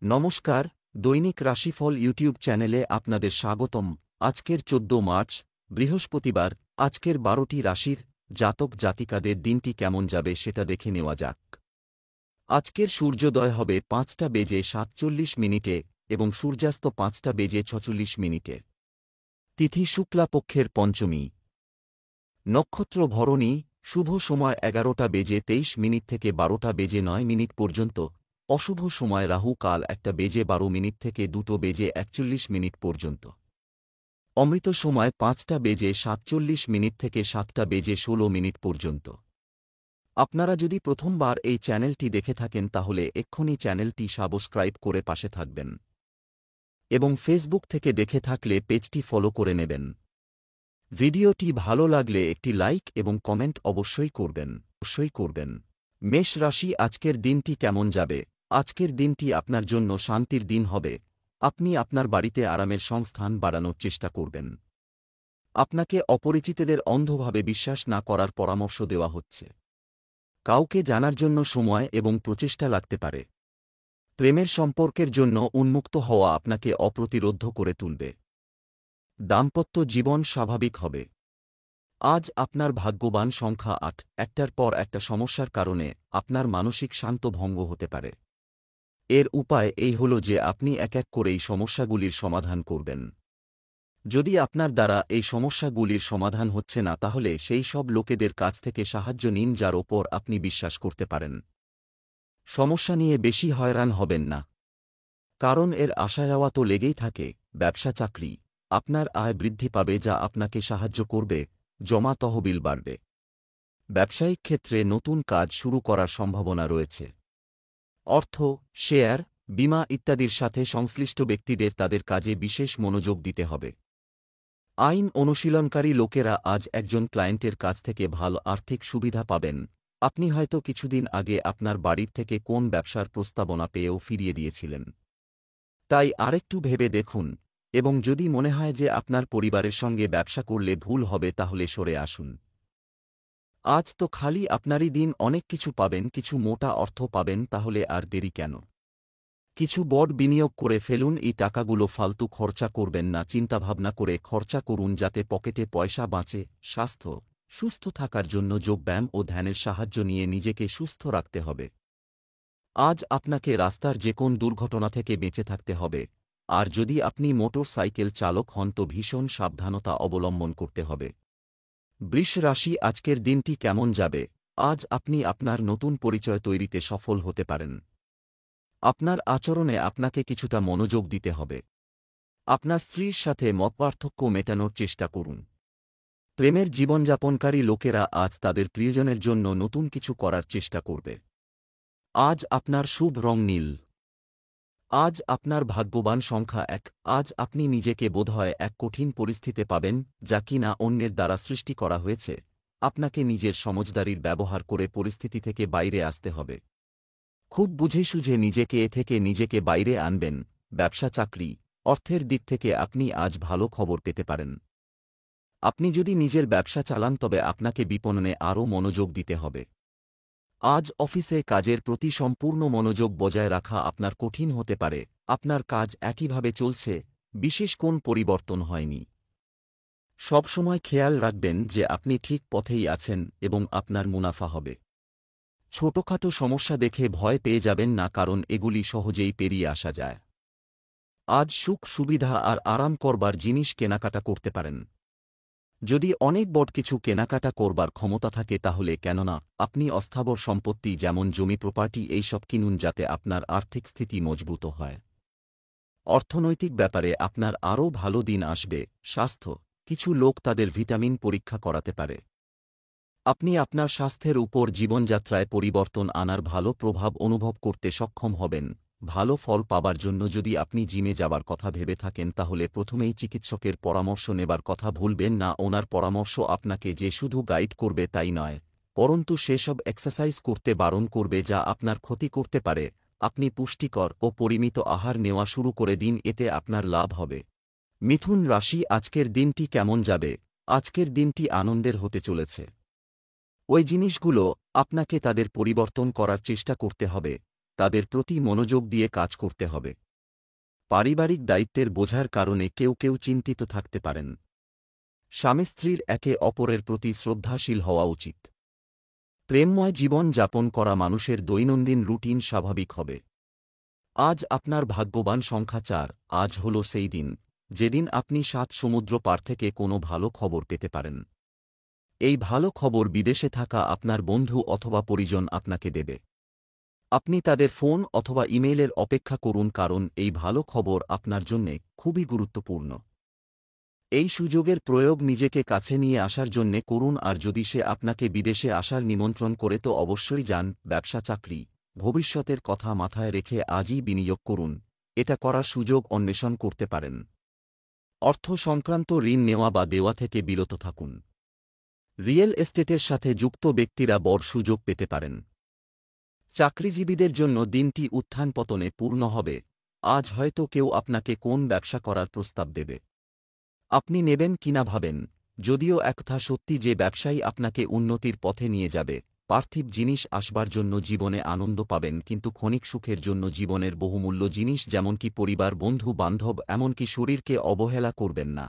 নমস্কার, দৈনিক রাশিফল ইউটিউব চ্যানেলে আপনাদের স্বাগতম। আজকের 14 মার্চ, বৃহস্পতিবার। আজকের 12টি রাশির জাতক জাতিকাদের দিনটি কেমন যাবে সেটা দেখে নেওয়া যাক। আজকের সূর্যোদয় হবে 5:47 এবং সূর্যাস্ত 5:46। তিথি শুক্লাপক্ষের পঞ্চমী। নক্ষত্র ভরণী। শুভ সময় 11:23 থেকে 12:09 পর্যন্ত। অশুভ সময় রাহু কাল 1:12 থেকে 2:41 পর্যন্ত। অমৃত সময় 5:47 থেকে 7:16 পর্যন্ত। আপনারা যদি প্রথমবার এই চ্যানেলটি দেখে থাকেন তাহলে এক্ষুনি চ্যানেলটি সাবস্ক্রাইব করে পাশে থাকবেন এবং ফেসবুক থেকে দেখে থাকলে পেজটি ফলো করে নেবেন। ভিডিওটি ভালো লাগলে একটি লাইক এবং কমেন্ট অবশ্যই করবেন। মেষ রাশি, আজকের দিনটি কেমন যাবে? আজকের দিনটি আপনার জন্য শান্তির দিন হবে। আপনি আপনার বাড়িতে আরামের সংস্থান বাড়ানোর চেষ্টা করবেন। আপনাকে অপরিচিতদের অন্ধভাবে বিশ্বাস না করার পরামর্শ দেওয়া হচ্ছে। কাউকে জানার জন্য সময় এবং প্রচেষ্টা লাগতে পারে। প্রেমের সম্পর্কের জন্য উন্মুক্ত হওয়া আপনাকে অপ্রতিরোধ্য করে তুলবে। দাম্পত্য জীবন স্বাভাবিক হবে। আজ আপনার ভাগ্যবান সংখ্যা 8। একটার পর একটা সমস্যার কারণে আপনার মানসিক শান্ত ভঙ্গ হতে পারে। এর উপায় এই হল যে আপনি এক এক করে এই সমস্যাগুলির সমাধান করবেন। যদি আপনার দ্বারা এই সমস্যাগুলির সমাধান হচ্ছে না তাহলে সেই সব লোকেদের কাছ থেকে সাহায্য নিন যার ওপর আপনি বিশ্বাস করতে পারেন। সমস্যা নিয়ে বেশি হয়রান হবেন না, কারণ এর আসা যাওয়া তো লেগেই থাকে। ব্যবসা চাকরি, আপনার আয় বৃদ্ধি পাবে যা আপনাকে সাহায্য করবে। জমা তহবিল বাড়বে। ব্যবসায়িক ক্ষেত্রে নতুন কাজ শুরু করার সম্ভাবনা রয়েছে। অর্থ, শেয়ার, বীমা ইত্যাদির সাথে সংশ্লিষ্ট ব্যক্তিদের তাদের কাজে বিশেষ মনোযোগ দিতে হবে। আইন অনুশীলনকারী লোকেরা আজ একজন ক্লায়েন্টের কাছ থেকে ভালো আর্থিক সুবিধা পাবেন। আপনি হয়তো কিছুদিন আগে আপনার বাড়ির থেকে কোন ব্যবসার প্রস্তাবনা পেয়েও ফিরিয়ে দিয়েছিলেন। তাই আরেকটু ভেবে দেখুন এবং যদি মনে হয় যে আপনার পরিবারের সঙ্গে ব্যবসা করলে ভুল হবে তাহলে সরে আসুন। আজ তো খালি আপনারই দিন, অনেক কিছু পাবেন, কিছু মোটা অর্থ পাবেন, তাহলে আর দেরি কেন? কিছু বড় বিনিয়োগ করে ফেলুন। এই টাকাগুলো ফালতু খরচা করবেন না, চিন্তাভাবনা করে খরচা করুন যাতে পকেটে পয়সা বাঁচে। স্বাস্থ্য, সুস্থ থাকার জন্য যোগব্যায়াম ও ধ্যানের সাহায্য নিয়ে নিজেকে সুস্থ রাখতে হবে। আজ আপনাকে রাস্তার যে কোন দুর্ঘটনা থেকে বেঁচে থাকতে হবে, আর যদি আপনি মোটর সাইকেল চালক হন তো ভীষণ সাবধানতা অবলম্বন করতে হবে। বৃষ রাশি, আজকের দিনটি কেমন যাবে? আজ আপনি আপনার নতুন পরিচয় তৈরিতে সফল হতে পারেন। আপনার আচরণে আপনাকে কিছুটা মনোযোগ দিতে হবে। আপনার স্ত্রীর সাথে মতপার্থক্য মেটানোর চেষ্টা করুন। প্রেমের জীবনযাপনকারী লোকেরা আজ তাদের প্রিয়জনের জন্য নতুন কিছু করার চেষ্টা করবে। আজ আপনার শুভ রং নীল। আজ আপনার ভাগ্যবান সংখ্যা 1। আজ আপনি নিজেকে বোধহয় এক কঠিন পরিস্থিতিতে পাবেন যা কিনা অন্যের দ্বারা সৃষ্টি করা হয়েছে। আপনাকে নিজের সমঝদারির ব্যবহার করে পরিস্থিতি থেকে বাইরে আসতে হবে। খুব বুঝে সুঝে নিজেকে বাইরে আনবেন। ব্যবসা চাকরি, অর্থের দিক থেকে আপনি আজ ভালো খবর পেতে পারেন। আপনি যদি নিজের ব্যবসা চালান তবে আপনাকে বিপণনে আরও মনোযোগ দিতে হবে। আজ অফিসে কাজের প্রতি সম্পূর্ণ মনোযোগ বজায় রাখা আপনার কঠিন হতে পারে। আপনার কাজ একইভাবে চলছে, বিশেষ কোন পরিবর্তন হয়নি। সবসময় খেয়াল রাখবেন যে আপনি ঠিক পথেই আছেন এবং আপনার মুনাফা হবে। ছোটখাটো সমস্যা দেখে ভয় পেয়ে যাবেন না, কারণ এগুলি সহজেই পেরিয়ে আসা যায়। আজ সুখ সুবিধা আর আরাম করবার জিনিস কেনাকাটা করতে পারেন। যদি অনেক বড় কিছু কেনাকাটা করবার ক্ষমতা থাকে তাহলে, কেননা আপনি অস্থাবর সম্পত্তি যেমন জমি প্রপার্টি এইসব কিনুন যাতে আপনার আর্থিক স্থিতি মজবুত হয়। অর্থনৈতিক ব্যাপারে আপনার আরও ভালো দিন আসবে। স্বাস্থ্য, কিছু লোক তাদের ভিটামিন পরীক্ষা করাতে পারে। আপনি আপনার স্বাস্থ্যের উপর জীবনযাত্রায় পরিবর্তন আনার ভালো প্রভাব অনুভব করতে সক্ষম হবেন। ভালো ফল পাবার জন্য যদি আপনি জিমে যাবার কথা ভেবে থাকেন তাহলে প্রথমেই চিকিৎসকের পরামর্শ নেবার কথা ভুলবেন না। ওনার পরামর্শ আপনাকে যে শুধু গাইড করবে তাই নয়, পরন্তু সেসব এক্সারসাইজ করতে বারণ করবে যা আপনার ক্ষতি করতে পারে। আপনি পুষ্টিকর ও পরিমিত আহার নেওয়া শুরু করে দিন, এতে আপনার লাভ হবে। মিথুন রাশি, আজকের দিনটি কেমন যাবে? আজকের দিনটি আনন্দের হতে চলেছে। ওই জিনিসগুলো আপনাকে তাদের পরিবর্তন করার চেষ্টা করতে হবে। তাদের প্রতি মনোযোগ দিয়ে কাজ করতে হবে। পারিবারিক দায়িত্বের বোঝার কারণে কেউ কেউ চিন্তিত থাকতে পারেন। স্বামী স্ত্রীর একে অপরের প্রতি শ্রদ্ধাশীল হওয়া উচিত। প্রেমময় জীবন যাপন করা মানুষের দৈনন্দিন রুটিন স্বাভাবিক হবে। আজ আপনার ভাগ্যবান সংখ্যা 4। আজ হল সেই দিন যেদিন আপনি 7 সমুদ্র পার থেকে কোনো ভালো খবর পেতে পারেন। এই ভালো খবর বিদেশে থাকা আপনার বন্ধু অথবা পরিজন আপনাকে দেবে। আপনি তাদের ফোন অথবা ইমেইলের অপেক্ষা করুন, কারণ এই ভালো খবর আপনার জন্যে খুবই গুরুত্বপূর্ণ। এই সুযোগের প্রয়োগ নিজেকে কাছে নিয়ে আসার জন্যে করুন, আর যদি সে আপনাকে বিদেশে আসার নিমন্ত্রণ করে তো অবশ্যই যান। ব্যবসা চাকরি ভবিষ্যতের কথা মাথায় রেখে আজই বিনিয়োগ করুন, এটা করার সুযোগ অন্বেষণ করতে পারেন। অর্থ সংক্রান্ত ঋণ নেওয়া বা দেওয়া থেকে বিরত থাকুন। রিয়েল এস্টেটের সাথে যুক্ত ব্যক্তিরা বড় সুযোগ পেতে পারেন। চাকরিজীবীদের জন্য দিনটি উত্থান পতনে পূর্ণ হবে। আজ হয়তো কেউ আপনাকে কোন ব্যবসা করার প্রস্তাব দেবে। আপনি নেবেন কিনা ভাবেন। যদিও একথা সত্যি যে ব্যবসায়ী আপনাকে উন্নতির পথে নিয়ে যাবে। পার্থিব জিনিস আসবার জন্য জীবনে আনন্দ পাবেন, কিন্তু ক্ষণিক সুখের জন্য জীবনের বহুমূল্য জিনিস যেমনকি পরিবার, বন্ধু বান্ধব, এমনকি শরীরকে অবহেলা করবেন না।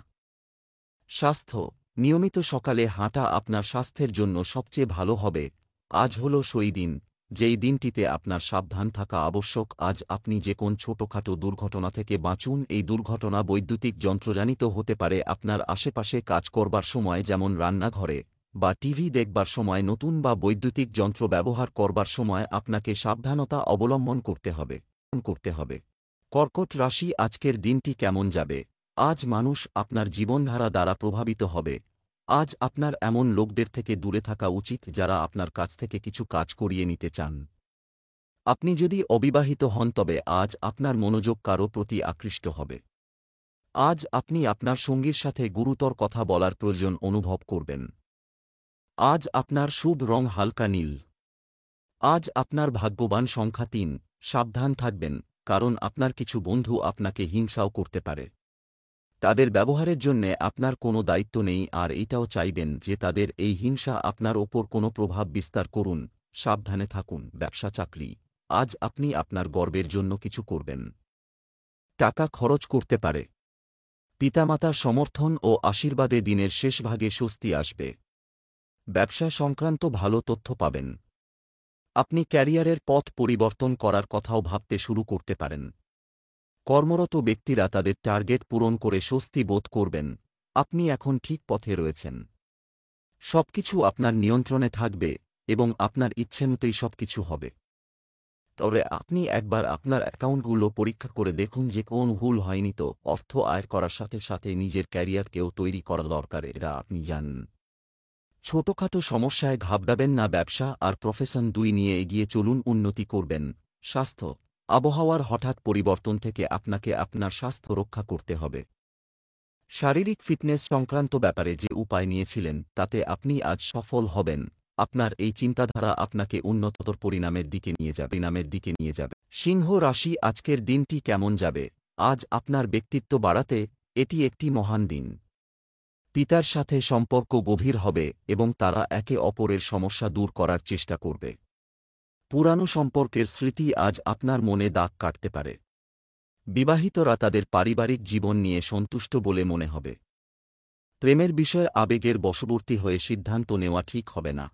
স্বাস্থ্য নিয়মিত সকালে হাঁটা আপনার স্বাস্থ্যের জন্য সবচেয়ে ভালো হবে। আজ হল সেই দিন যেই দিনটিতে আপনার সাবধান থাকা আবশ্যক। আজ আপনি যে কোন ছোটখাটো দুর্ঘটনা থেকে বাঁচুন। এই দুর্ঘটনা বৈদ্যুতিক যন্ত্রজনিত হতে পারে। আপনার আশেপাশে কাজ করবার সময়, যেমন রান্নাঘরে বা টিভি দেখবার সময়, নতুন বা বৈদ্যুতিক যন্ত্র ব্যবহার করবার সময় আপনাকে সাবধানতা অবলম্বন করতে হবে। কর্কট রাশি, আজকের দিনটি কেমন যাবে? আজ মানুষ আপনার জীবনধারা দ্বারা প্রভাবিত হবে। আজ আপনার এমন লোকদের থেকে দূরে থাকা উচিত যারা আপনার কাছ থেকে কিছু কাজ করিয়ে নিতে চান। আপনি যদি অবিবাহিত হন তবে আজ আপনার মনোযোগ কারো প্রতি আকৃষ্ট হবে। আজ আপনি আপনার সঙ্গীর সাথে গুরুতর কথা বলার প্রয়োজন অনুভব করবেন। আজ আপনার শুভ রং হালকা নীল। আজ আপনার ভাগ্যবান সংখ্যা 3। সাবধান থাকবেন, কারণ আপনার কিছু বন্ধু আপনাকে হিংসাও করতে পারে। তাদের ব্যবহারের জন্যে আপনার কোনো দায়িত্ব নেই, আর এইটাও চাইবেন যে তাদের এই হিংসা আপনার ওপর কোনো প্রভাব বিস্তার করুন। সাবধানে থাকুন। ব্যবসা চাকরি, আজ আপনি আপনার গর্বের জন্য কিছু করবেন। টাকা খরচ করতে পারে। পিতামাতার সমর্থন ও আশীর্বাদে দিনের শেষ ভাগে স্বস্তি আসবে। ব্যবসা সংক্রান্ত ভালো তথ্য পাবেন। আপনি ক্যারিয়ারের পথ পরিবর্তন করার কথাও ভাবতে শুরু করতে পারেন। কর্মরত ব্যক্তিরা তাদের টার্গেট পূরণ করে স্বস্তি বোধ করবেন। আপনি এখন ঠিক পথে রয়েছেন। সবকিছু আপনার নিয়ন্ত্রণে থাকবে এবং আপনার ইচ্ছেমতোই সবকিছু হবে। তবে আপনি একবার আপনার অ্যাকাউন্টগুলো পরীক্ষা করে দেখুন যে কোন ভুল হয়নি তো। অর্থ আয় করার সাথে সাথে নিজের ক্যারিয়ারকেও তৈরি করা দরকার, এটা আপনি জানেন। ছোটখাটো সমস্যায় ঘাবড়াবেন না। ব্যবসা আর প্রফেশন দুই নিয়ে এগিয়ে চলুন, উন্নতি করবেন। স্বাস্থ্য আবহাওয়ার হঠাৎ পরিবর্তন থেকে আপনাকে আপনার স্বাস্থ্য রক্ষা করতে হবে। শারীরিক ফিটনেস সংক্রান্ত ব্যাপারে যে উপায় নিয়েছিলেন তাতে আপনি আজ সফল হবেন। আপনার এই চিন্তাধারা আপনাকে উন্নততর পরিণামের দিকে নিয়ে যাবে। সিংহ রাশি, আজকের দিনটি কেমন যাবে? আজ আপনার ব্যক্তিত্ব বাড়াতে এটি একটি মহান দিন। পিতার সাথে সম্পর্ক গভীর হবে এবং তারা একে অপরের সমস্যা দূর করার চেষ্টা করবে। পুরানো সম্পর্কের স্মৃতি আজ আপনার মনে দাগ কাটতে পারে। বিবাহিতরা তাদের পারিবারিক জীবন নিয়ে সন্তুষ্ট বলে মনে হবে। প্রেমের বিষয়ে আবেগের বশবর্তী হয়ে সিদ্ধান্ত নেওয়া ঠিক হবে না।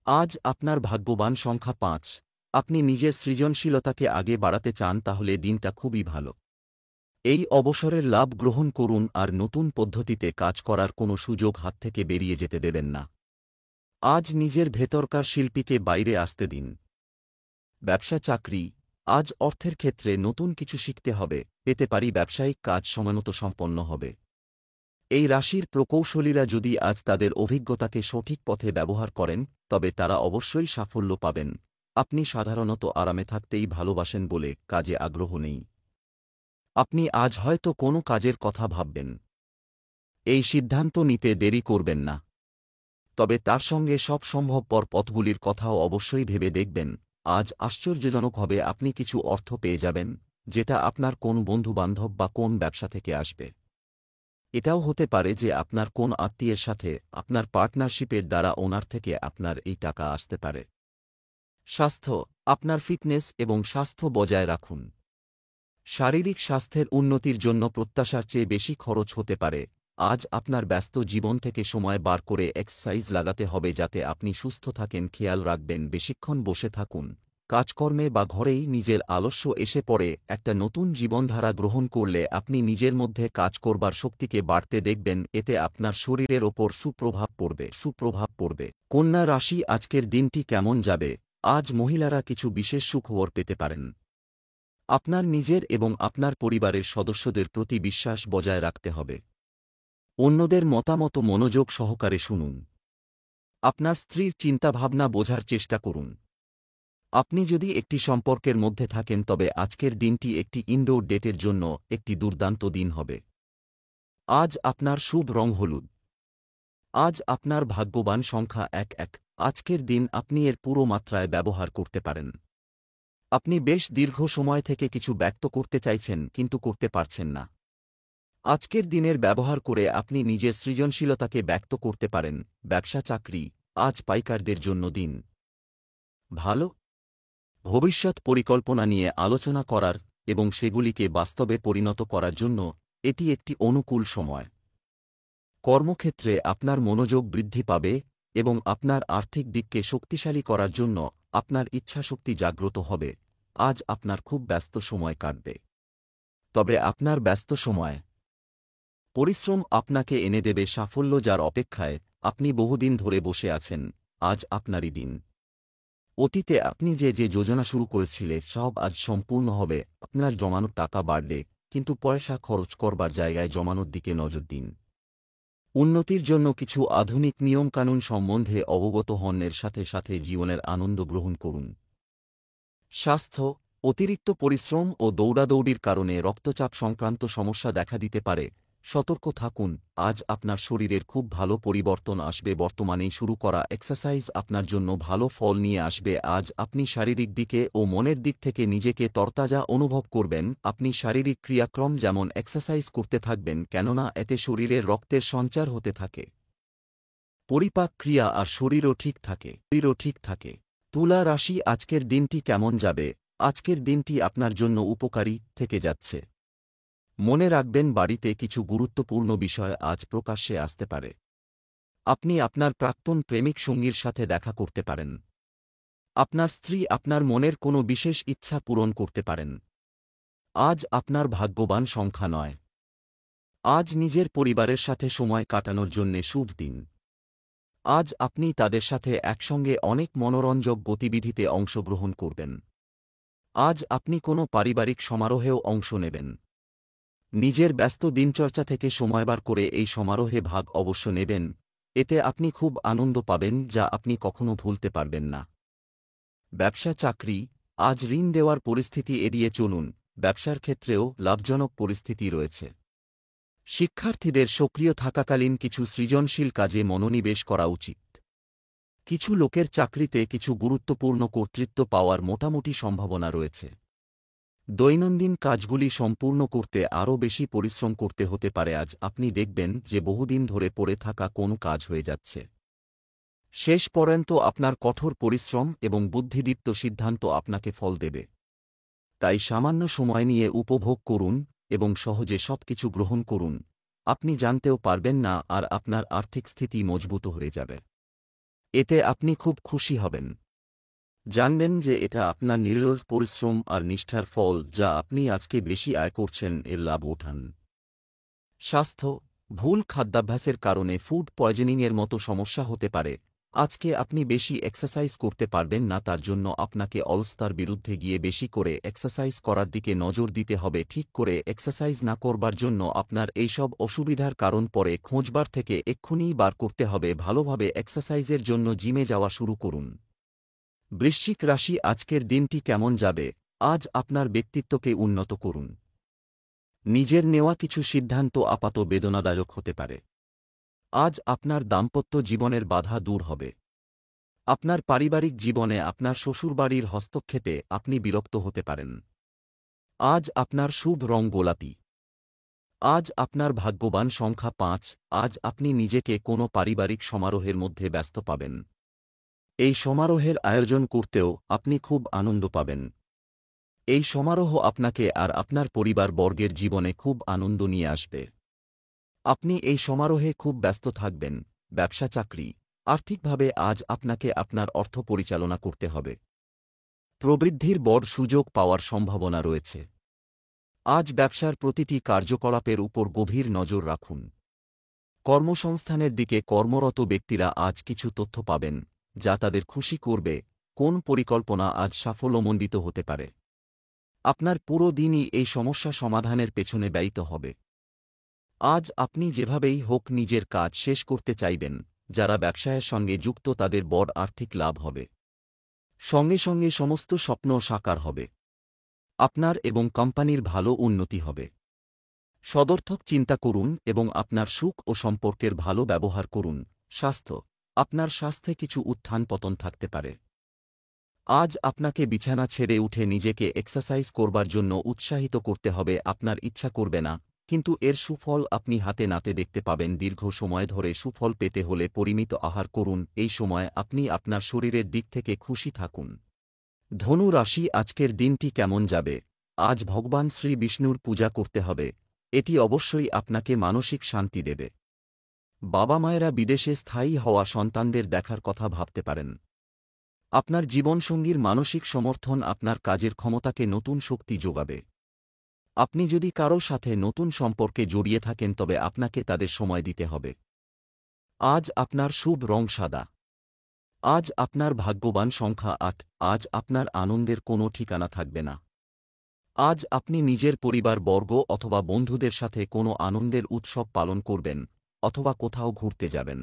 আজ আপনার ভাগ্যবান সংখ্যা 5। আপনি নিজের সৃজনশীলতাকে আগে বাড়াতে চান তাহলে দিনটা খুবই ভালো। এই অবসরের লাভ গ্রহণ করুন আর নতুন পদ্ধতিতে কাজ করার কোনো সুযোগ হাত থেকে বেরিয়ে যেতে দেবেন না। আজ নিজের ভেতরকার শিল্পীকে বাইরে আসতে দিন। ব্যবসা চাকরি, আজ অর্থের ক্ষেত্রে নতুন কিছু শিখতে হবে। পেতে পারি ব্যবসায়িক কাজ সময়মত সম্পন্ন হবে। এই রাশির প্রকৌশলীরা যদি আজ তাদের অভিজ্ঞতাকে সঠিক পথে ব্যবহার করেন তবে তারা অবশ্যই সাফল্য পাবেন। আপনি সাধারণত আরামে থাকতেই ভালোবাসেন বলে কাজে আগ্রহ নেই। আপনি আজ হয়তো কোনো কাজের কথা ভাববেন। এই সিদ্ধান্ত নিতে দেরি করবেন না। তবে তার সঙ্গে সব সম্ভবপর পথগুলির কথাও অবশ্যই ভেবে দেখবেন। আজ আশ্চর্যজনকভাবে আপনি কিছু অর্থ পেয়ে যাবেন, যেটা আপনার কোন বন্ধুবান্ধব বা কোন ব্যবসা থেকে আসবে। এটাও হতে পারে যে আপনার কোন আত্মীয়ের সাথে আপনার পার্টনারশিপের দ্বারা ওনার থেকে আপনার এই টাকা আসতে পারে। স্বাস্থ্য, আপনার ফিটনেস এবং স্বাস্থ্য বজায় রাখুন। শারীরিক স্বাস্থ্যের উন্নতির জন্য প্রত্যাশার চেয়ে বেশি খরচ হতে পারে। আজ আপনার ব্যস্ত জীবন থেকে সময় বার করে এক্সারসাইজ লাগাতে হবে যাতে আপনি সুস্থ থাকেন। খেয়াল রাখবেন, বেশিক্ষণ বসে থাকুন, কাজকর্মে বা ঘরেই নিজের আলস্য এসে পড়ে। একটা নতুন জীবনধারা গ্রহণ করলে আপনি নিজের মধ্যে কাজ করবার শক্তিকে বাড়তে দেখবেন। এতে আপনার শরীরের ওপর সুপ্রভাব পড়বে। কন্যা রাশি, আজকের দিনটি কেমন যাবে? আজ মহিলারা কিছু বিশেষ সুখবর পেতে পারেন। আপনার নিজের এবং আপনার পরিবারের সদস্যদের প্রতি বিশ্বাস বজায় রাখতে হবে। অন্যদের মতামত মনোযোগ সহকারে শুনুন। আপনার স্ত্রীর চিন্তাভাবনা বোঝার চেষ্টা করুন। আপনি যদি একটি সম্পর্কের মধ্যে থাকেন তবে আজকের দিনটি একটি ইনডোর ডেটের জন্য একটি দুর্দান্ত দিন হবে। আজ আপনার শুভ রং হলুদ। আজ আপনার ভাগ্যবান সংখ্যা ১১। আজকের দিন আপনি এর পুরো মাত্রায় ব্যবহার করতে পারেন। আপনি বেশ দীর্ঘ সময় থেকে কিছু ব্যক্ত করতে চাইছেন কিন্তু করতে পারছেন না। আজকের দিনের ব্যবহার করে আপনি নিজের সৃজনশীলতাকে ব্যক্ত করতে পারেন। ব্যবসা চাকরি, আজ পাইকারদের জন্য দিন ভালো। ভবিষ্যৎ পরিকল্পনা নিয়ে আলোচনা করার এবং সেগুলিকে বাস্তবে পরিণত করার জন্য এটি একটি অনুকূল সময়। কর্মক্ষেত্রে আপনার মনোযোগ বৃদ্ধি পাবে এবং আপনার আর্থিক দিককে শক্তিশালী করার জন্য আপনার ইচ্ছাশক্তি জাগ্রত হবে। আজ আপনার খুব ব্যস্ত সময় কাটবে। তবে আপনার ব্যস্ত সময় পরিশ্রম আপনাকে এনে দেবে সাফল্য, যার অপেক্ষায় আপনি বহুদিন ধরে বসে আছেন। আজ আপনারই দিন। অতীতে আপনি যে যোজনা শুরু করেছিলেন সব আজ সম্পূর্ণ হবে। আপনার জমানো টাকা বাড়বে, কিন্তু পয়সা খরচ করবার জায়গায় জমানোর দিকে নজর দিন। উন্নতির জন্য কিছু আধুনিক নিয়মকানুন সম্বন্ধে অবগত হন। এর সাথে সাথে জীবনের আনন্দ গ্রহণ করুন। স্বাস্থ্য, অতিরিক্ত পরিশ্রম ও দৌড়াদৌড়ির কারণে রক্তচাপ সংক্রান্ত সমস্যা দেখা দিতে পারে। সতর্ক থাকুন। আজ আপনার শরীরের খুব ভালো পরিবর্তন আসবে। বর্তমানেই শুরু করা এক্সারসাইজ আপনার জন্য ভালো ফল নিয়ে আসবে। আজ আপনি শারীরিক দিকে ও মনের দিক থেকে নিজেকে তরতাজা অনুভব করবেন। আপনি শারীরিক ক্রিয়াক্রম যেমন এক্সারসাইজ করতে থাকবেন, কেননা এতে শরীরের রক্তের সঞ্চার হতে থাকে, পরিপাক ক্রিয়া আর শরীরও ঠিক থাকে। তুলা রাশি, আজকের দিনটি কেমন যাবে? আজকের দিনটি আপনার জন্য উপকারী থেকে যাচ্ছে। মনে রাখবেন, বাড়িতে কিছু গুরুত্বপূর্ণ বিষয় আজ প্রকাশ্যে আসতে পারে। আপনি আপনার প্রাক্তন প্রেমিক সঙ্গীর সাথে দেখা করতে পারেন। আপনার স্ত্রী আপনার মনের কোনো বিশেষ ইচ্ছা পূরণ করতে পারেন। আজ আপনার ভাগ্যবান সংখ্যা ৯। আজ নিজের পরিবারের সাথে সময় কাটানোর জন্যে শুভ দিন। আজ আপনি তাদের সাথে একসঙ্গে অনেক মনোরঞ্জক গতিবিধিতে অংশগ্রহণ করবেন। আজ আপনি কোনো পারিবারিক সমারোহেও অংশ নেবেন। নিজের ব্যস্ত দিনচর্চা থেকে সময় বার করে এই সমারোহে ভাগ অবশ্য নেবেন। এতে আপনি খুব আনন্দ পাবেন, যা আপনি কখনো ভুলতে পারবেন না। ব্যবসা চাকরি, আজ ঋণ দেওয়ার পরিস্থিতি এড়িয়ে চলুন। ব্যবসার ক্ষেত্রেও লাভজনক পরিস্থিতি রয়েছে। শিক্ষার্থীদের সক্রিয় থাকাকালীন কিছু সৃজনশীল কাজে মনোনিবেশ করা উচিত। কিছু লোকের চাকরিতে কিছু গুরুত্বপূর্ণ কর্তৃত্ব পাওয়ার মোটামুটি সম্ভাবনা রয়েছে। দৈনন্দিন কাজগুলি সম্পূর্ণ করতে আরও বেশি পরিশ্রম করতে হতে পারে। আজ আপনি দেখবেন যে বহুদিন ধরে পড়ে থাকা কোনো কাজ হয়ে যাচ্ছে। শেষ পর্যন্ত আপনার কঠোর পরিশ্রম এবং বুদ্ধিদীপ্ত সিদ্ধান্ত আপনাকে ফল দেবে। তাই সামান্য সময় নিয়ে উপভোগ করুন এবং সহজে সবকিছু গ্রহণ করুন। আপনি জানতেও পারবেন না, আর আপনার আর্থিক স্থিতি মজবুত হয়ে যাবে। এতে আপনি খুব খুশি হবেন। জানবেন যে এটা আপনার নিরলস পরিশ্রম আর নিষ্ঠার ফল, যা আপনি আজকে বেশি আয় করছেন এর লাভ ওঠান। স্বাস্থ্য, ভুল খাদ্যাভ্যাসের কারণে ফুড পয়জনিংয়ের মতো সমস্যা হতে পারে। আজকে আপনি বেশি এক্সারসাইজ করতে পারবেন না, তার জন্য আপনাকে অলসতার বিরুদ্ধে গিয়ে বেশি করে এক্সারসাইজ করার দিকে নজর দিতে হবে। ঠিক করে এক্সারসাইজ না করবার জন্য আপনার এইসব অসুবিধার কারণ পরে খোঁজবার থেকে এক্ষুনিই বার করতে হবে। ভালোভাবে এক্সারসাইজের জন্য জিমে যাওয়া শুরু করুন। বৃশ্চিক রাশি, আজকের দিনটি কেমন যাবে? আজ আপনার ব্যক্তিত্বকে উন্নত করুন। নিজের নেওয়া কিছু সিদ্ধান্ত আপাত বেদনাদায়ক হতে পারে। আজ আপনার দাম্পত্য জীবনের বাধা দূর হবে। আপনার পারিবারিক জীবনে আপনার শ্বশুরবাড়ির হস্তক্ষেপে আপনি বিরক্ত হতে পারেন। আজ আপনার শুভ রং গোলাপি। আজ আপনার ভাগ্যবান সংখ্যা ৫। আজ আপনি নিজেকে কোনো পারিবারিক সমারোহের মধ্যে ব্যস্ত পাবেন। এই সমারোহের আয়োজন করতেও আপনি খুব আনন্দ পাবেন। এই সমারোহ আপনাকে আর আপনার পরিবারবর্গের জীবনে খুব আনন্দ নিয়ে আসবে। আপনি এই সমারোহে খুব ব্যস্ত থাকবেন। ব্যবসা চাকরি আর্থিকভাবে আজ আপনাকে আপনার অর্থ পরিচালনা করতে হবে। প্রবৃদ্ধির বড় সুযোগ পাওয়ার সম্ভাবনা রয়েছে। আজ ব্যবসার প্রতিটি কার্যকলাপের উপর গভীর নজর রাখুন। কর্মসংস্থানের দিকে কর্মরত ব্যক্তিরা আজ কিছু তথ্য পাবেন যা তাদের খুশি করবে। কোন পরিকল্পনা আজ সাফল্যমণ্ডিত হতে পারে? আপনার পুরো দিনই এই সমস্যা সমাধানের পেছনে ব্যয়িত হবে। আজ আপনি যেভাবেই হোক নিজের কাজ শেষ করতে চাইবেন। যারা ব্যবসায়ের সঙ্গে যুক্ত তাদের বড় আর্থিক লাভ হবে। সঙ্গে সঙ্গে সমস্ত স্বপ্ন সাকার হবে। আপনার এবং কোম্পানির ভালো উন্নতি হবে। সদর্থক চিন্তা করুন এবং আপনার সুখ ও সম্পর্কের ভালো ব্যবহার করুন। স্বাস্থ্য আপনার স্বাস্থ্যে কিছু উত্থান পতন থাকতে পারে। আজ আপনাকে বিছানা ছেড়ে উঠে নিজেকে এক্সারসাইজ করবার জন্য উৎসাহিত করতে হবে। আপনার ইচ্ছা করবে না, কিন্তু এর সুফল আপনি হাতে নাতে দেখতে পাবেন। দীর্ঘ সময় ধরে সুফল পেতে হলে পরিমিত আহার করুন। এই সময় আপনি আপনার শরীরের দিক থেকে খুশি থাকুন। ধনু রাশি আজকের দিনটি কেমন যাবে? আজ ভগবান শ্রী বিষ্ণুর পূজা করতে হবে। এটি অবশ্যই আপনাকে মানসিক শান্তি দেবে। বাবা মায়েরা বিদেশে স্থায়ী হওয়া সন্তানদের দেখার কথা ভাবতে পারেন। আপনার জীবনসঙ্গীর মানসিক সমর্থন আপনার কাজের ক্ষমতাকে নতুন শক্তি যোগাবে। আপনি যদি কারো সাথে নতুন সম্পর্কে জড়িয়ে থাকেন তবে আপনাকে তাদের সময় দিতে হবে। আজ আপনার শুভ রং সাদা। আজ আপনার ভাগ্যবান সংখ্যা ৮। আজ আপনার আনন্দের কোনো ঠিকানা থাকবে না। আজ আপনি নিজের পরিবারবর্গ অথবা বন্ধুদের সাথে কোনো আনন্দের উৎসব পালন করবেন অথবা কোথাও ঘুরতে যাবেন।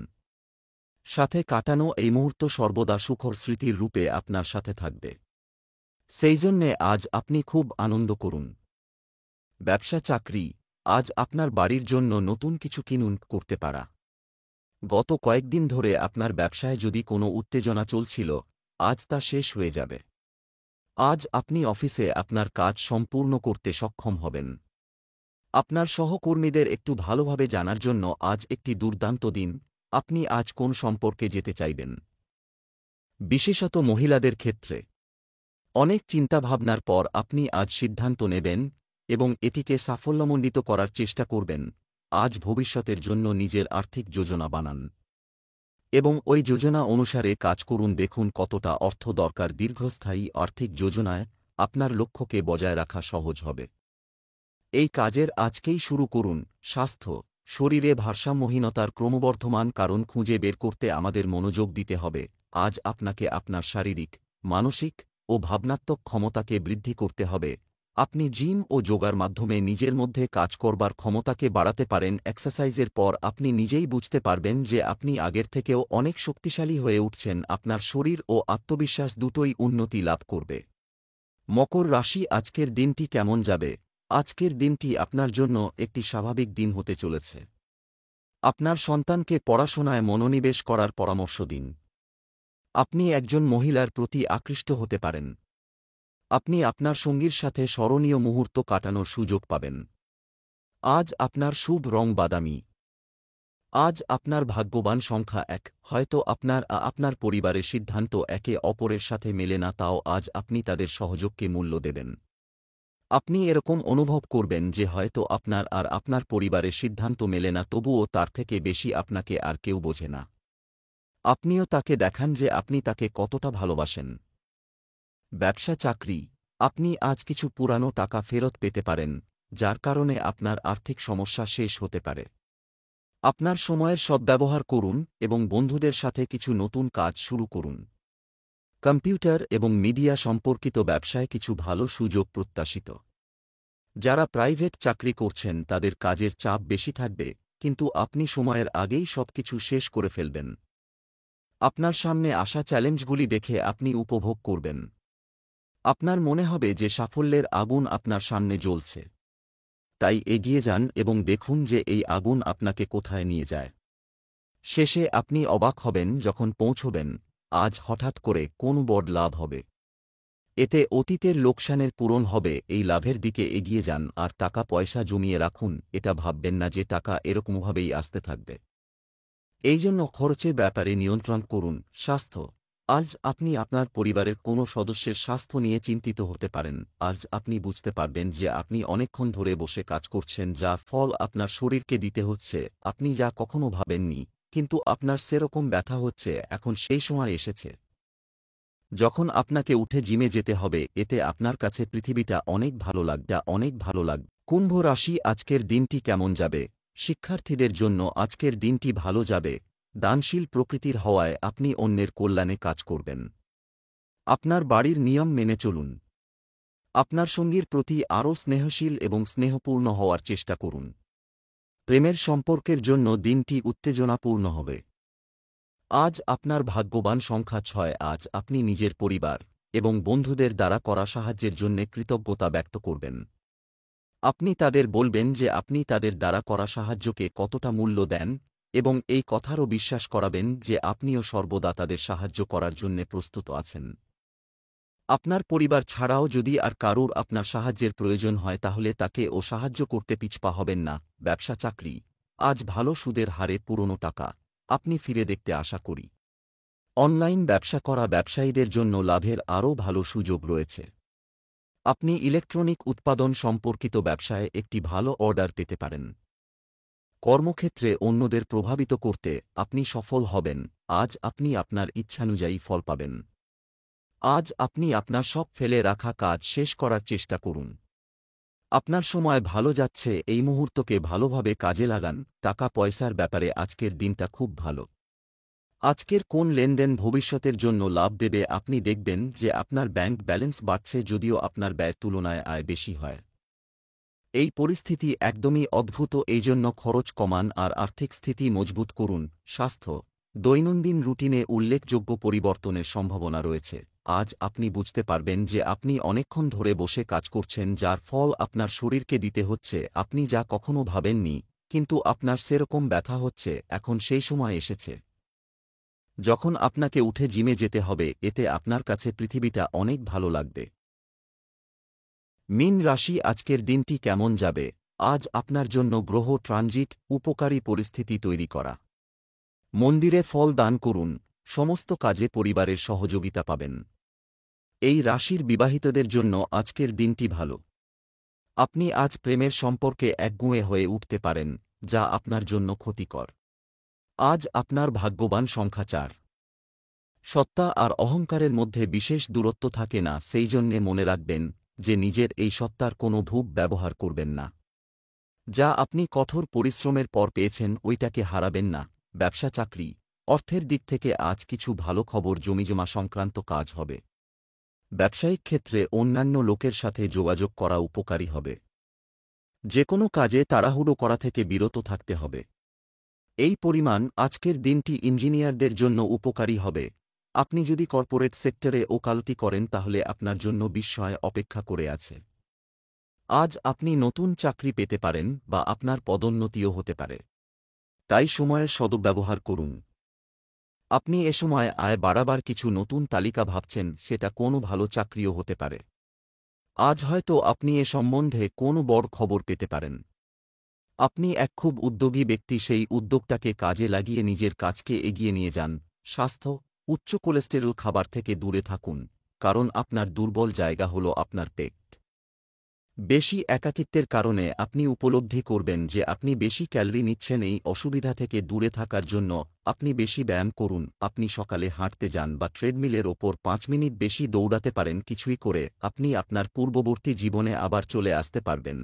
সাথে কাটানো এই মুহূর্ত সর্বদা সুখর স্মৃতির রূপে আপনার সাথে থাকবে। সেই জন্যে আজ আপনি খুব আনন্দ করুন। ব্যবসা চাকরি আজ আপনার বাড়ির জন্য নতুন কিছু কিনুন করতে পারা। গত কয়েকদিন ধরে আপনার ব্যবসায় যদি কোনো উত্তেজনা চলছিল, আজ তা শেষ হয়ে যাবে। আজ আপনি অফিসে আপনার কাজ সম্পূর্ণ করতে সক্ষম হবেন। আপনার সহকর্মীদের একটু ভালোভাবে জানার জন্য আজ একটি দুর্দান্ত দিন। আপনি আজ কোন সম্পর্কে যেতে চাইবেন? বিশেষত মহিলাদের ক্ষেত্রে অনেক চিন্তাভাবনার পর আপনি আজ সিদ্ধান্ত নেবেন এবং এটিকে সাফল্যমণ্ডিত করার চেষ্টা করবেন। আজ ভবিষ্যতের জন্য নিজের আর্থিক যোজনা বানান এবং ওই যোজনা অনুসারে কাজ করুন। দেখুন কতটা অর্থ দরকার। দীর্ঘস্থায়ী আর্থিক যোজনায় আপনার লক্ষ্যকে বজায় রাখা সহজ হবে। এই কাজের আজকেই শুরু করুন। স্বাস্থ্য শরীরে ভারসাম্যহীনতার ক্রমবর্ধমান কারণ খুঁজে বের করতে আমাদের মনোযোগ দিতে হবে। আজ আপনাকে আপনার শারীরিক, মানসিক ও ভাবনাত্মক ক্ষমতাকে বৃদ্ধি করতে হবে। আপনি জিম ও যোগার মাধ্যমে নিজের মধ্যে কাজ করবার ক্ষমতাকে বাড়াতে পারেন। এক্সারসাইজের পর আপনি নিজেই বুঝতে পারবেন যে আপনি আগের থেকেও অনেক শক্তিশালী হয়ে উঠছেন। আপনার শরীর ও আত্মবিশ্বাস দুটোই উন্নতি লাভ করবে। মকর রাশি আজকের দিনটি কেমন যাবে? আজকের দিনটি আপনার জন্য একটি স্বাভাবিক দিন হতে চলেছে। আপনার সন্তানকে পড়াশোনায় মনোনিবেশ করার পরামর্শ দিন। আপনি একজন মহিলার প্রতি আকৃষ্ট হতে পারেন। আপনি আপনার সঙ্গীর সাথে স্মরণীয় মুহূর্ত কাটানোর সুযোগ পাবেন। আজ আপনার শুভ রং বাদামি। আজ আপনার ভাগ্যবান সংখ্যা ১। হয়তো আপনার পরিবারের সিদ্ধান্ত একে অপরের সাথে মেলে না, তাও আজ আপনি তাদের সহযোগকে মূল্য দেবেন। আপনি এরকম অনুভব করবেন যে হয়তো আপনার পরিবারের সিদ্ধান্ত মেলে না, তবুও তার থেকে বেশি আপনাকে আর কেউ বোঝে না। আপনিও তাকে দেখান যে আপনি তাকে কতটা ভালোবাসেন। ব্যবসা চাকরি আপনি আজ কিছু পুরানো টাকা ফেরত পেতে পারেন, যার কারণে আপনার আর্থিক সমস্যা শেষ হতে পারে। আপনার সময়ের সদ্ব্যবহার করুন এবং বন্ধুদের সাথে কিছু নতুন কাজ শুরু করুন। কম্পিউটার এবং মিডিয়া সম্পর্কিত ব্যবসায় কিছু ভালো সুযোগ প্রত্যাশিত। যারা প্রাইভেট চাকরি করছেন তাদের কাজের চাপ বেশি থাকবে, কিন্তু আপনি সময়ের আগেই সবকিছু শেষ করে ফেলবেন। আপনার সামনে আসা চ্যালেঞ্জগুলি দেখে আপনি উপভোগ করবেন। আপনার মনে হবে যে সাফল্যের আগুন আপনার সামনে জ্বলছে। তাই এগিয়ে যান এবং দেখুন যে এই আগুন আপনাকে কোথায় নিয়ে যায়। শেষে আপনি অবাক হবেন যখন পৌঁছবেন আজ হঠাৎ করে কোন বড় লাভ হবে। এতে অতীতের লোকসানের পূরণ হবে। এই লাভের দিকে এগিয়ে যান আর টাকা পয়সা জমিয়ে রাখুন। এটা ভাববেন না যে টাকা এরকমভাবেই আসতে থাকবে। এই জন্য খরচের ব্যাপারে নিয়ন্ত্রণ করুন। স্বাস্থ্য আজ আপনি আপনার পরিবারের কোনো সদস্যের স্বাস্থ্য নিয়ে চিন্তিত হতে পারেন। আজ আপনি বুঝতে পারবেন যে আপনি অনেকক্ষণ ধরে বসে কাজ করছেন, যার ফল আপনার শরীরকে দিতে হচ্ছে। আপনি যা কখনো ভাবেননি, কিন্তু আপনার সেরকম ব্যথা হচ্ছে, এখন সেই সময় এসেছে যখন আপনাকে উঠে জিমে যেতে হবে। এতে আপনার কাছে পৃথিবীটা অনেক ভালো লাগবে। কুম্ভ রাশি, আজকের দিনটি কেমন যাবে? শিক্ষার্থীদের জন্য আজকের দিনটি ভালো যাবে। দানশীল প্রকৃতির হওয়ায় আপনি অন্যের কল্যাণে কাজ করবেন। আপনার বাড়ির নিয়ম মেনে চলুন। আপনার সঙ্গীর প্রতি আরও স্নেহশীল এবং স্নেহপূর্ণ হওয়ার চেষ্টা করুন। প্রেমের সম্পর্কের জন্য দিনটি উত্তেজনাপূর্ণ হবে। আজ আপনার ভাগ্যবান সংখ্যা 6। আজ আপনি নিজের পরিবার এবং বন্ধুদের দ্বারা করা সাহায্যের জন্য কৃতজ্ঞতা ব্যক্ত করবেন। আপনি তাদের বলবেন যে আপনি তাদের দ্বারা করা সাহায্যকে কতটা মূল্য দেন, এবং এই কথারও বিশ্বাস করাবেন যে আপনিও সর্বদা তাদের সাহায্য করার জন্য প্রস্তুত আছেন। আপনার পরিবার ছাড়াও যদি আর কারুর আপনার সাহায্যের প্রয়োজন হয় তাহলে তাকেও সাহায্য করতে পিছপা হবেন না। ব্যবসা চাকরি, আজ ভালো সুদের হারে পুরনো টাকা আপনি ফিরে দেখতে আশা করি। অনলাইন ব্যবসা করা ব্যবসায়ীদের জন্য লাভের আরও ভালো সুযোগ রয়েছে। আপনি ইলেকট্রনিক উৎপাদন সম্পর্কিত ব্যবসায় একটি ভালো অর্ডার পেতে পারেন। কর্মক্ষেত্রে অন্যদের প্রভাবিত করতে আপনি সফল হবেন। আজ আপনি আপনার ইচ্ছানুযায়ী ফল পাবেন। আজ আপনি আপনার সব ফেলে রাখা কাজ শেষ করার চেষ্টা করুন। আপনার সময় ভালো যাচ্ছে, এই মুহূর্তকে ভালোভাবে কাজে লাগান। টাকা পয়সার ব্যাপারে আজকের দিনটা খুব ভালো। আজকের কোন লেনদেন ভবিষ্যতের জন্য লাভ দেবে? আপনি দেখবেন যে আপনার ব্যাংক ব্যালেন্স বাড়ছে, যদিও আপনার ব্যয়ের তুলনায় আয় বেশি হয়। এই পরিস্থিতি একদমই অদ্ভুত, এই জন্য খরচ কমান আর আর্থিক স্থিতি মজবুত করুন। স্বাস্থ্য, দৈনন্দিন রুটিনে উল্লেখযোগ্য পরিবর্তনের সম্ভাবনা রয়েছে। আজ আপনি বুঝতে পারবেন যে আপনি অনেকক্ষণ ধরে বসে কাজ করছেন, যার ফল আপনার শরীরকে দিতে হচ্ছে। আপনি যা কখনো ভাবেননি, কিন্তু আপনার সেরকম ব্যথা হচ্ছে, এখন সেই সময় এসেছে যখন আপনাকে উঠে জিমে যেতে হবে। এতে আপনার কাছে পৃথিবীটা অনেক ভালো লাগবে। মীন রাশি, আজকের দিনটি কেমন যাবে? আজ আপনার জন্য গ্রহ ট্রানজিট উপকারী পরিস্থিতি তৈরি করা। মন্দিরে ফল দান করুন, সমস্ত কাজে পরিবারের সহযোগিতা পাবেন। এই রাশির বিবাহিতদের জন্য আজকের দিনটি ভালো। আপনি আজ প্রেমের সম্পর্কে একগুঁয়ে হয়ে উঠতে পারেন, যা আপনার জন্য ক্ষতিকর। আজ আপনার ভাগ্যবান সংখ্যা 4। সত্তা আর অহংকারের মধ্যে বিশেষ দূরত্ব থাকে না, সেই জন্যে মনে রাখবেন যে নিজের এই সত্তার কোনো ভূপ ব্যবহার করবেন না। যা আপনি কঠোর পরিশ্রমের পর পেয়েছেন ওইটাকে হারাবেন না। ব্যবসা চাকরি, অর্থের দিক থেকে আজ কিছু ভালো খবর, জমিজমা সংক্রান্ত কাজ হবে। ব্যবসায়িক ক্ষেত্রে অন্যান্য লোকের সাথে যোগাযোগ করা উপকারী হবে। যে কোনো কাজে তাড়াহুড়ো করা থেকে বিরত থাকতে হবে। এই পরিমাণ আজকের দিনটি ইঞ্জিনিয়ারদের জন্য উপকারী হবে। আপনি যদি কর্পোরেট সেক্টরে ওকালতি করেন তাহলে আপনার জন্য বিস্ময় অপেক্ষা করে আছে। আজ আপনি নতুন চাকরি পেতে পারেন বা আপনার পদোন্নতিও হতে পারে, তাই সময়ের সদ্ব্যবহার করুন। আপনি এ সময় আয় বাড়াবার কিছু নতুন তালিকা ভাবছেন, সেটা কোনো ভালো চাকরিও হতে পারে। আজ হয়তো আপনি এ সম্বন্ধে কোনো বড় খবর পেতে পারেন। আপনি এক খুব উদ্যোগী ব্যক্তি, সেই উদ্যোগটাকে কাজে লাগিয়ে নিজের কাজকে এগিয়ে নিয়ে যান। স্বাস্থ্য, উচ্চ কোলেস্টেরল খাবার থেকে দূরে থাকুন, কারণ আপনার দুর্বল জায়গা হল আপনার পেট। বেশি একাকিত্বের কারণে আপনি উপলব্ধি করবেন যে আপনি বেশি ক্যালোরি নিচ্ছেন। এই অসুবিধা থেকে দূরে থাকার জন্য আপনি বেশি ব্যায়াম করুন। আপনি সকালে হাঁটতে যান বা ট্রেডমিলের ওপর 5 মিনিট বেশি দৌড়াতে পারেন। কিছুই করে আপনি আপনার পূর্ববর্তী জীবনে আবার চলে আসতে পারবেন।